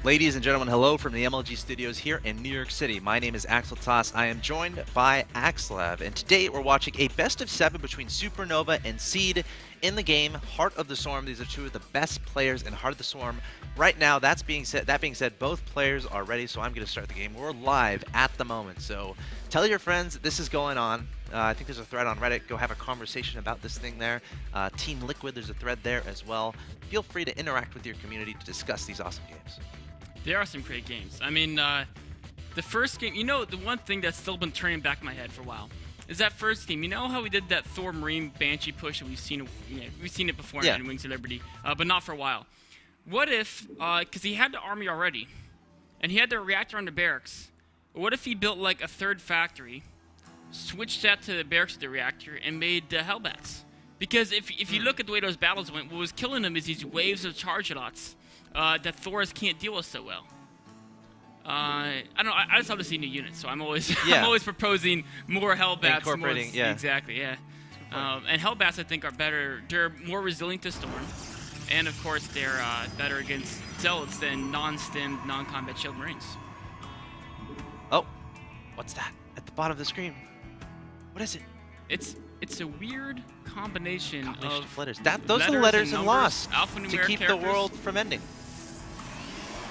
Ladies and gentlemen, hello from the MLG studios here in New York City. My name is axeltoss. I am joined by Axlev, and today we're watching a best of 7 between Supernova and Seed in the game Heart of the Swarm. These are two of the best players in Heart of the Swarm right now. That being said, both players are ready, so I'm going to start the game. We're live at the moment, so tell your friends this is going on. I think there's a thread on Reddit. Go have a conversation about this thing there. Team Liquid, there's a thread there as well. Feel free to interact with your community to discuss these awesome games. There are some great games. I mean, the first game, the one thing that's still been turning back in my head for a while is that first game. You know how we did that Thor Marine Banshee push, and we've seen it before in Wings of Liberty, but not for a while. What if, because he had the army already, and he had the reactor on the barracks, what if he built like a third factory, switched that to the barracks of the reactor, and made the Hellbats? Because if you look at the way those battles went, what was killing them is these waves of charge-lots that Thors can't deal with so well. I don't know. I just love to see new units, so I'm always I'm always proposing more Hellbats. Incorporating, Exactly, yeah. And Hellbats, I think, are better. They're more resilient to Storm, and of course, they're better against Zealots than non-stimmed, non-combat shield Marines. Oh, what's that at the bottom of the screen? What is it? It's a weird combination of letters. Those are the letters in Lost to keep characters. the world from ending.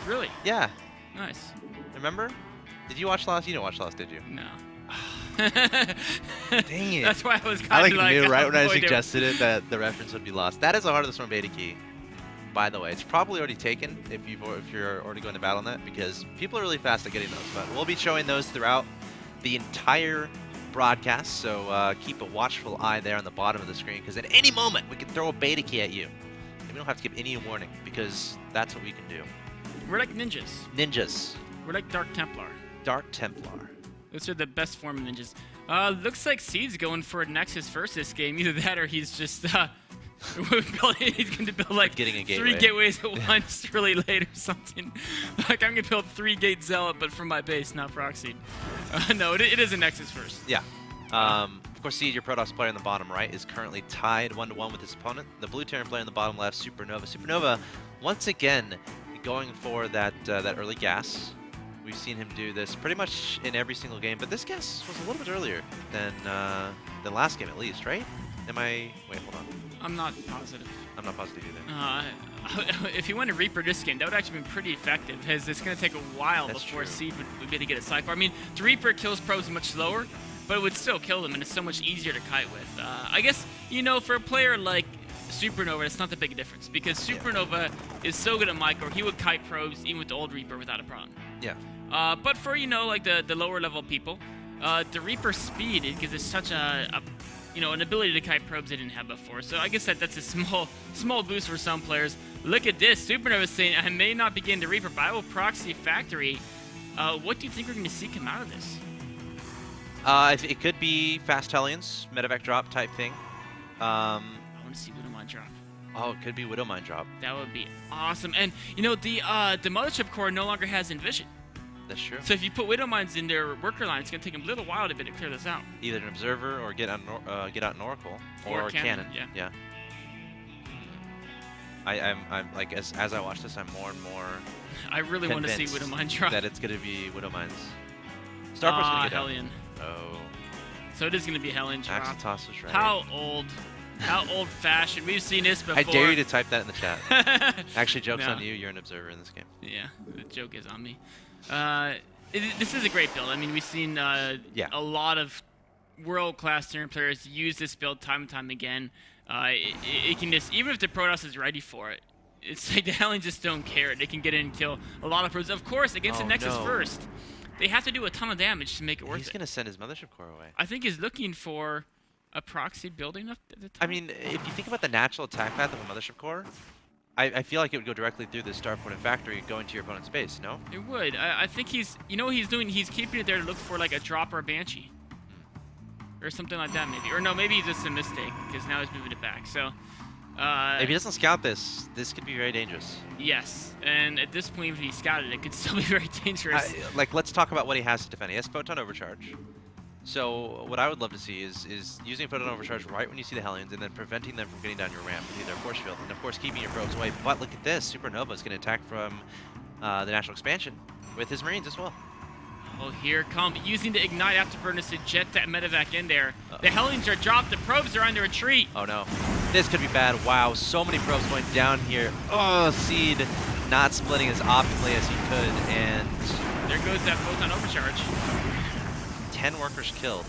Really? Yeah. Nice. Remember? Did you watch Lost? You didn't watch Lost, did you? No. Dang it. That's why I was kind of like, knew right when I suggested it that the reference would be lost. That is a Heart of the Storm beta key, by the way. It's probably already taken if you're already going to battle on that, because people are really fast at getting those. But we'll be showing those throughout the entire broadcast, so keep a watchful eye there on the bottom of the screen, because at any moment we can throw a beta key at you. And we don't have to give any warning, because that's what we can do. We're like ninjas. Ninjas. We're like Dark Templar. Dark Templar. Those are the best form of ninjas. Looks like Seed's going for a Nexus first this game. Either that or he's just he's going to build like 3 gateways at once really late or something. Like, I'm going to build 3 gate Zealot, but from my base, not proxied. No, it is a Nexus first. Yeah. Of course, Seed, your Protoss player in the bottom right, is currently tied 1-1 with his opponent. The blue Terran player in the bottom left, Supernova. Supernova, once again, going for that early gas. We've seen him do this pretty much in every single game, but this gas was a little bit earlier than last game, at least, right? Wait, hold on. I'm not positive. I'm not positive either. If you went to Reaper this game, that would actually be pretty effective, because it's going to take a while before Seed would be able to get a cycle. I mean, the Reaper kills probes much slower, but it would still kill them, and it's so much easier to kite with. I guess, for a player like Supernova, it's not that big a difference, because Supernova is so good at micro, he would kite probes even with the old Reaper without a problem. Yeah. But for, like the lower level people, the Reaper speed, it gives us such an ability to kite probes they didn't have before. So I guess that's a small boost for some players. Look at this. Supernova is saying, I may not begin the Reaper, but I will proxy factory. What do you think we're going to see come out of this? It could be fast Hellions, medevac drop type thing. I want to see Widowmine drop. Oh, it could be Widowmine drop. That would be awesome. And, the Mothership Core no longer has Envision. That's true. So if you put Widowmines in their worker line, it's going to take them a little while to clear this out. Either an Observer or get out an Oracle. Or Cannon. Yeah. I'm like, as I watch this, I'm more and more I really want to see Widowmine drop. That it's going to be Widowmines. STARCRAFT's going to get Hellion. Oh. So it is going to be Hellion drop. axeltoss was right. How old-fashioned. We've seen this before. I dare you to type that in the chat. Actually, joke's on you. You're an observer in this game. Yeah, the joke is on me. This is a great build. I mean, we've seen a lot of world-class Terran players use this build time and time again. It can just, even if the Protoss is ready for it, it's like the Hellions just don't care. They can get in and kill a lot of Protoss. Of course, against the Nexus first, they have to do a ton of damage to make it worth it. He's going to send his Mothership Core away. I think he's looking for a proxy building up at the top. I mean, if you think about the natural attack path of a Mothership Core, I feel like it would go directly through the starport and factory going to your opponent's base, no? It would. I think he's, what he's doing? He's keeping it there to look for like a drop or a Banshee. Or something like that, maybe. Or no, maybe it's just a mistake, because now he's moving it back. So, if he doesn't scout this could be very dangerous. Yes, and at this point, if he scouted, it could still be very dangerous. Let's talk about what he has to defend. He has Photon Overcharge. So what I would love to see is using Photon Overcharge right when you see the Hellions, and then preventing them from getting down your ramp with either a force field, and of course keeping your probes away. But look at this, Supernova is going to attack from the natural expansion with his Marines as well. Oh, here come using the Ignite Afterburners to jet that medevac in there. The Hellions are dropped. The probes are on the retreat. Oh, no. This could be bad. Wow, so many probes going down here. Oh, Seed not splitting as optimally as he could, and there goes that photon overcharge. 10 workers killed.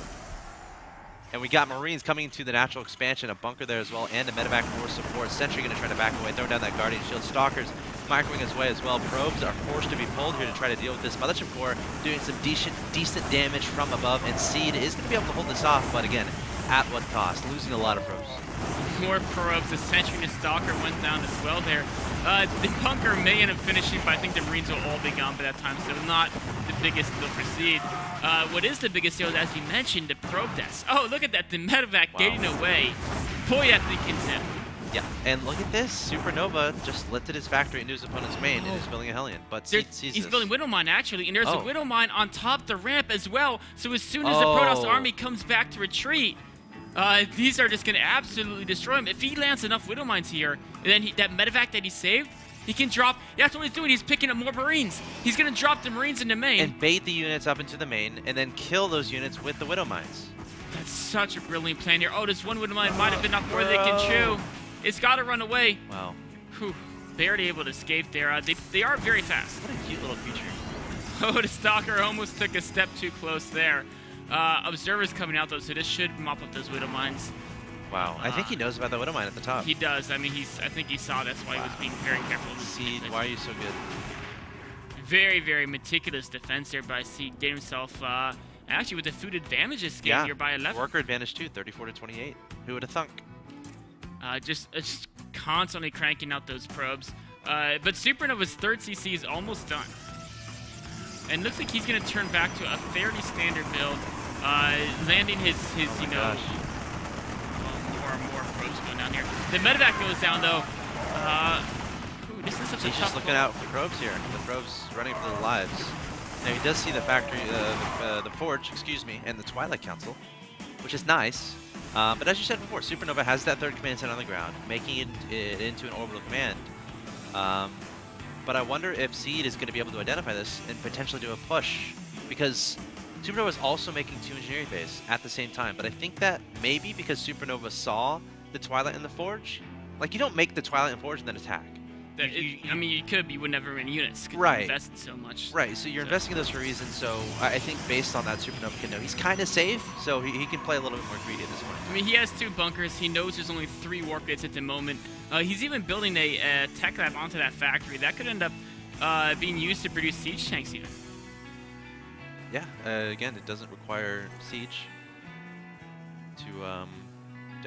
And we got Marines coming to the natural expansion, a bunker there as well, and a medevac for support. Sentry going to try to back away, throwing down that Guardian Shield. Stalkers microwing his way as well. Probes are forced to be pulled here to try to deal with this. Mothership Core doing some decent damage from above, and Seed is going to be able to hold this off, but again, at what cost? Losing a lot of probes. More probes. The Sentry and the Stalker went down as well there. The bunker may end up finishing, but I think the Marines will all be gone by that time, so not the biggest deal for Seed. What is the biggest deal is, as you mentioned, the probe deaths. Oh, look at that. The medevac getting away. Boy, that thing can zip. Yeah, and look at this. Supernova just lifted his factory into his opponent's main and is building a Hellion. But Seed sees he's building Widow Mine, actually, and there's a Widow Mine on top the ramp as well. So as soon as the Protoss army comes back to retreat, these are just going to absolutely destroy him. If he lands enough Widow Mines here, and then that medevac that he saved, he can drop. That's what he's doing. He's picking up more Marines. He's going to drop the Marines in the main. And bait the units up into the main, and then kill those units with the Widow Mines. That's such a brilliant plan here. Oh, this one Widow Mine might have been enough more they can chew. It's got to run away. Wow. Whew. Barely able to escape there. They are very fast. What a cute little creature. Oh, the Stalker almost took a step too close there. Observers coming out, though, so this should mop up those Widow Mines. Wow. I think he knows about the Widow Mine at the top. He does. I mean, I think he saw that's why he was being very careful. Seed, why are you so good? Very, very meticulous defense there by Seed. Getting himself, actually, with the food advantage this game here by 11. Worker advantage, too, 34 to 28. Who would have thunk? Just constantly cranking out those probes. But Supernova's third CC is almost done. And looks like he's going to turn back to a fairly standard build, landing his you know, well, more probes going down here. The medevac goes down, though. Ooh, this is such a tough He's just looking out for the probes here. The probes running for their lives. Now, he does see the factory, the forge, excuse me, and the Twilight Council, which is nice. But as you said before, Supernova has that third command center on the ground, making it into an orbital command. But I wonder if Seed is going to be able to identify this and potentially do a push, because Supernova is also making 2 engineering bays at the same time. But I think that maybe because Supernova saw the Twilight and the Forge, like you don't make the Twilight and Forge and then attack. I mean, you could, but you would never have any units. Right. You invested so much. Right, so you're investing in those for a reason, so I think based on that, Supernova can know he's kind of safe, so he can play a little bit more greedy at this point. I mean, he has 2 bunkers. He knows there's only 3 warp gates at the moment. He's even building a tech lab onto that factory. That could end up being used to produce siege tanks even. Yeah, again, it doesn't require siege to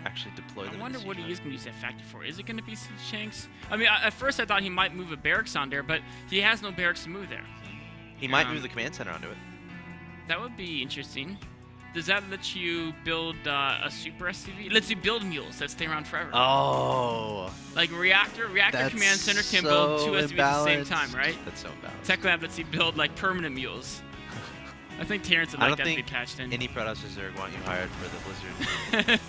actually deploy them. I wonder what he is going to use that factory for. Is it going to be siege tanks? I mean, at first I thought he might move a barracks on there, but he has no barracks to move there. He might move the command center onto it. That would be interesting. Does that let you build a super SCV? It lets you build mules that stay around forever. Oh. Like reactor command center can build 2 SCVs at the same time, right? That's so imbalanced. Tech lab lets you build like permanent mules. I think Terrence would like that to be patched in. Any Protoss Zerg want you hired for the Blizzard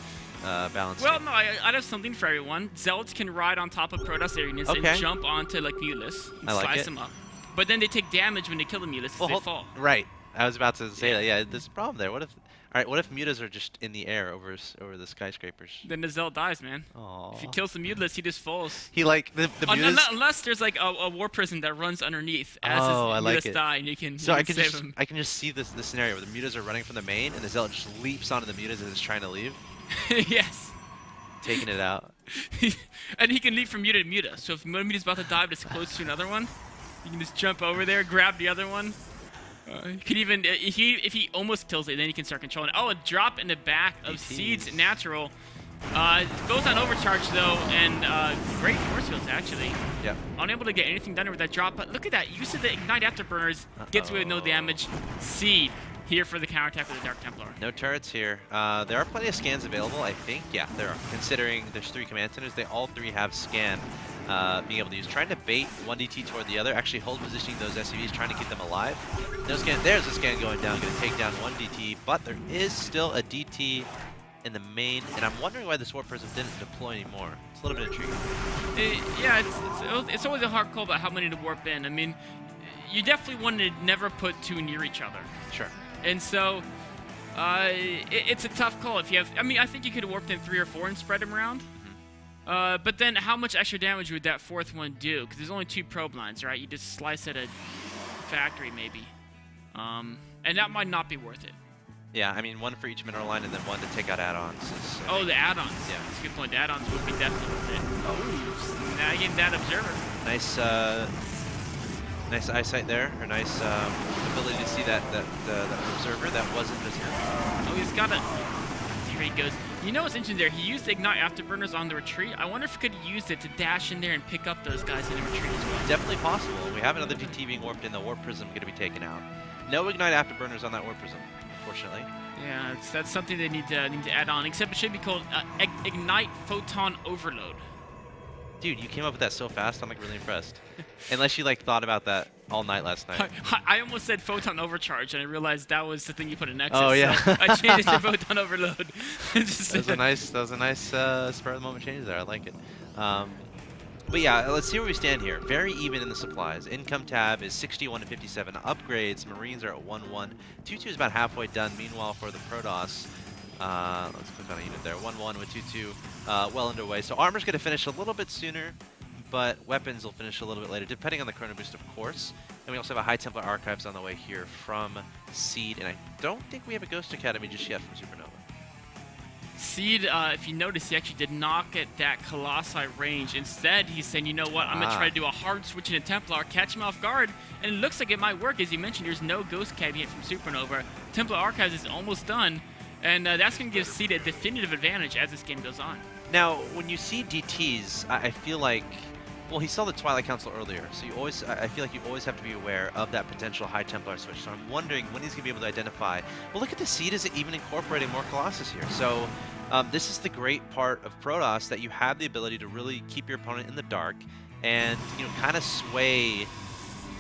balance. Well, no, I'd have something for everyone. Zealots can ride on top of Protoss units and jump onto like Mutas and slice them up. But then they take damage when they kill the Mutas because they fall. Right. I was about to say that. Yeah, there's a problem there. What if? All right. What if Mutas are just in the air over the skyscrapers? Then the Zealot dies, man. Aww. If he kills the Mutas, he just falls. He like the Mutas. Unless there's like a war prison that runs underneath as his Mutas die, and you can save him. I can just see this scenario where the Mutas are running from the main, and the Zealot just leaps onto the Mutas and is trying to leave. Yes. Taking it out. And he can leap from Muta to Muta. So if one Muta's about to die, but it's close to another one, you can just jump over there, grab the other one. He could even, if he almost kills it, then he can start controlling it. Oh, a drop in the back of Seed's natural. Photon overcharge though, and great force fields actually. Yep. Unable to get anything done with that drop, but look at that. Use of the Ignite Afterburners gets away with no damage. Seed here for the counterattack with the Dark Templar. No turrets here. There are plenty of scans available, I think. Yeah, there are. Considering there's 3 command centers, they all 3 have scan being able to use. Trying to bait one DT toward the other, actually hold positioning those SCVs, trying to keep them alive. No scan. There's a scan going down, going to take down one DT, but there is still a DT in the main, and I'm wondering why this warp person didn't deploy anymore. It's a little bit intriguing. Yeah, it's always a hard call about how many to warp in. I mean, you definitely want to never put two near each other. Sure. And so it's a tough call. If you have, I mean, I think you could have warped in 3 or 4 and spread them around. But then how much extra damage would that 4th one do? Because there's only 2 probe lines, right? You just slice at a factory, maybe. And that might not be worth it. Yeah, I mean, 1 for each mineral line and then 1 to take out add-ons. Oh, the add-ons. Yeah. That's a good point. The add-ons would be definitely worth it. Oh, snagging that observer. Nice, nice eyesight there, or nice ability to see that observer that wasn't visible. Oh, he's got a... Here he goes. You know what's interesting there? He used the Ignite Afterburners on the retreat. I wonder if he could use it to dash in there and pick up those guys in the retreat as well. Definitely possible. We have another DT being warped in. The Warp Prism going to be taken out. No Ignite Afterburners on that Warp Prism, unfortunately. Yeah, that's something they need to add on. Except it should be called Ignite Photon Overload. Dude, you came up with that so fast. I'm like really impressed. Unless you like thought about that all night last night. I almost said Photon Overcharge, and I realized that was the thing you put in Nexus. Oh yeah. So I changed it to Photon Overload. that was a nice spur of the moment change there. I like it. But yeah, let's see where we stand here. Very even in the supplies. Income tab is 61 to 57. Upgrades, Marines are at 1-1. 2-2 is about halfway done. Meanwhile, for the Protoss, let's click on a unit there. 1-1 with 2-2 well underway. So armor's going to finish a little bit sooner, but weapons will finish a little bit later, depending on the Chrono Boost, of course. And we also have a High Templar Archives on the way here from Seed. And I don't think we have a Ghost Academy just yet from Supernova. Seed, if you notice, he actually did not get that Colossi range. Instead, he's saying, you know what, I'm going to try to do a hard switch into Templar, catch him off guard, and it looks like it might work. As you mentioned, there's no Ghost Academy yet from Supernova. Templar Archives is almost done, and that's going to give Seed a definitive advantage as this game goes on. Now, when you see DTs, I feel like, well, he saw the Twilight Council earlier, so you always, I feel like you always have to be aware of that potential High Templar switch. So I'm wondering when he's going to be able to identify, well, look at the Seed, is it even incorporating more Colossus here? So this is the great part of Protoss, that you have the ability to really keep your opponent in the dark and, you know, kind of sway.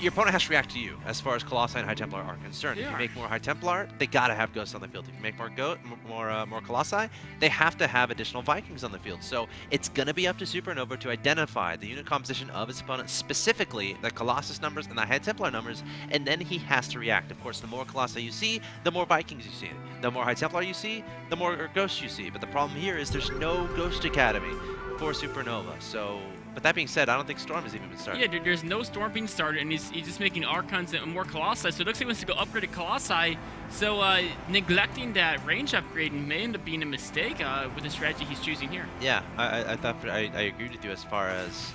Your opponent has to react to you as far as Colossi and High Templar are concerned. If you make more High Templar, they gotta have Ghosts on the field. If you make more Colossi, they have to have additional Vikings on the field. So it's gonna be up to Supernova to identify the unit composition of his opponent, specifically the Colossus numbers and the High Templar numbers, and then he has to react. Of course, the more Colossi you see, the more Vikings you see. The more High Templar you see, the more Ghosts you see. But the problem here is there's no Ghost Academy for Supernova. So. But that being said, I don't think Storm has even been started. Yeah, there's no Storm being started, and he's just making Archons and more Colossi, so it looks like he wants to go upgrade to Colossi. So neglecting that range upgrade may end up being a mistake with the strategy he's choosing here. Yeah, I thought I agreed with you as far as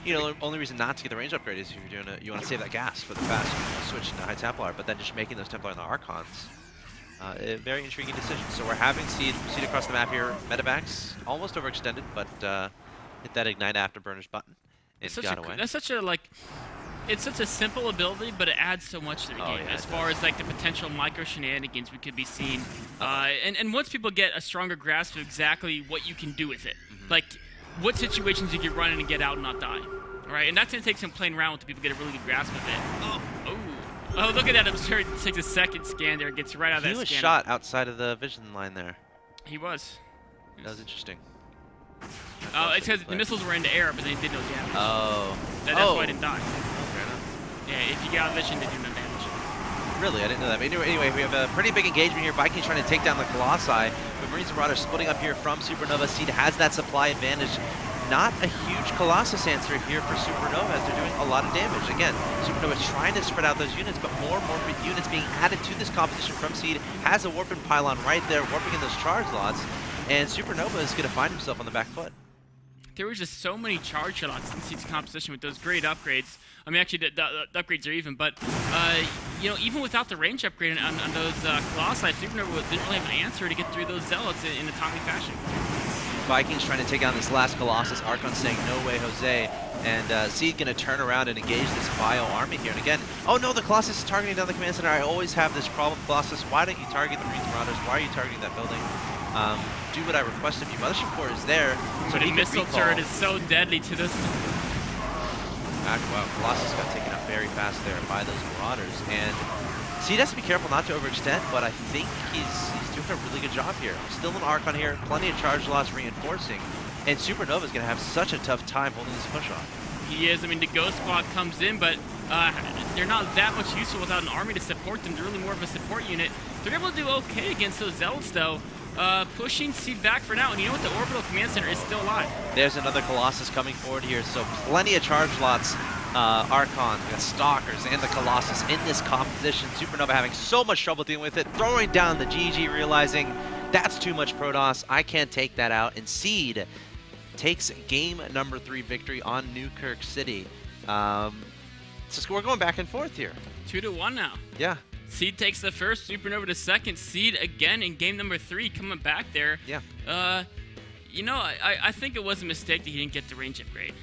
you know, the only reason not to get the range upgrade is if you're doing you want to save that gas for the fast switch into High Templar, but then just making those Templar and the Archons. A very intriguing decision. So we're having Seed across the map here. Medevacs almost overextended, but hit that Ignite Afterburners button. It's got away. That's such a, like, it's such a simple ability, but it adds so much to the game as far as like the potential micro shenanigans we could be seeing. And once people get a stronger grasp of exactly what you can do with it, like what situations you can run in and get out and not die, right? And that's gonna take some playing around with people get a really good grasp of it. Oh, look at that absurd. It takes a second scan there and gets right out of that scan. He was shot outside of the vision line there. He was. That was interesting. It's because the missiles were in the air, but they did no damage. Oh. That's why I didn't die. Fair enough. Yeah, if you get out of vision, they do no damage. Really? I didn't know that. But anyway, we have a pretty big engagement here. Vikings trying to take down the Colossi. But Marines and Marauders splitting up here from Supernova. Seed has that supply advantage. Not a huge Colossus answer here for Supernova as they're doing a lot of damage. Again, Supernova is trying to spread out those units, but more and more units being added to this composition from Seed. Has a warping pylon right there, warping in those charge lots, and Supernova is going to find himself on the back foot. There was just so many charge lots in Seed's composition with those great upgrades. I mean, actually, the upgrades are even, but you know, even without the range upgrade on those Colossi, Supernova didn't really have an answer to get through those Zealots in a timely fashion. Vikings trying to take down this last Colossus. Archon saying, no way, Jose. And Seed going to turn around and engage this Bio army here. And again, oh no, the Colossus is targeting down the command center. I always have this problem, Colossus. Why don't you target the Marines Marauders? Why are you targeting that building? Do what I request of you. Mothership Core is there. So but a missile turret is so deadly to this. Wow, Colossus got taken out very fast there by those Marauders. And Seed has to be careful not to overextend, but I think he's doing a really good job here. Still an Archon here, plenty of charge loss reinforcing, and Supernova is going to have such a tough time holding this push off. He is. I mean, the Ghost Squad comes in, but they're not that much useful without an army to support them. They're really more of a support unit. They're able to do okay against those Zealots, though. Pushing Seed back for now, and you know what? The Orbital Command Center is still alive. There's another Colossus coming forward here, so plenty of charge lots. Archon, the Stalkers, and the Colossus in this composition. Supernova having so much trouble dealing with it, throwing down the GG, realizing that's too much Protoss, I can't take that out, and Seed takes game number 3 victory on Newkirk City. So we're going back and forth here. 2-1 now. Yeah. Seed takes the first, Supernova to second. Seed again in game number 3, coming back there. Yeah. You know, I think it was a mistake that he didn't get the range upgrade.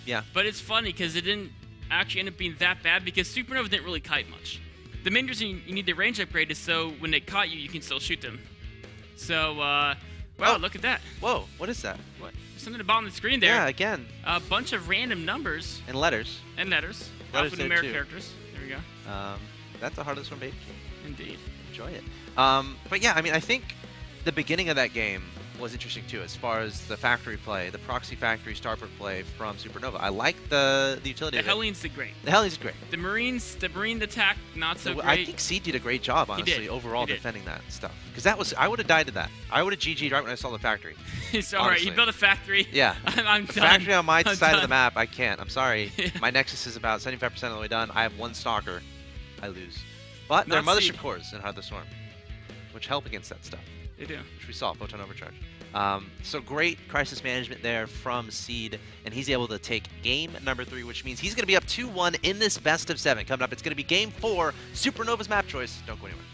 Yeah. But it's funny because it didn't actually end up being that bad because Supernova didn't really kite much. The main reason you need the range upgrade is so when they caught you, you can still shoot them. So, wow, look at that. Whoa, what is that? What? Something at the bottom of the screen there. Yeah, again. A bunch of random numbers. And letters. And letters. Letters Alphanumeric characters. There we go. That's the hardest one, baby. Indeed. Enjoy it. But yeah, I mean, I think the beginning of that game was interesting too, as far as the factory play, the proxy factory starport play from Supernova. I like the utility. The Hellions did great. The Hellions did great. The Marine attack not so great. I think Seed did a great job, honestly, overall defending that stuff. Because I would have died to that. I would have GG'd right when I saw the factory. Sorry, you built a factory. Yeah. I'm done. Factory on my side of the done. map, I can't. I'm sorry. My Nexus is about 75% of the way done. I have 1 Stalker. I lose. But there are Mothership cores in Heart of the Storm, which help against that stuff. They do. Which we saw, Photon Overcharge. So great crisis management there from Seed, and he's able to take game number 3, which means he's going to be up 2-1 in this best of 7. Coming up, it's going to be game 4, Supernova's map choice. Don't go anywhere.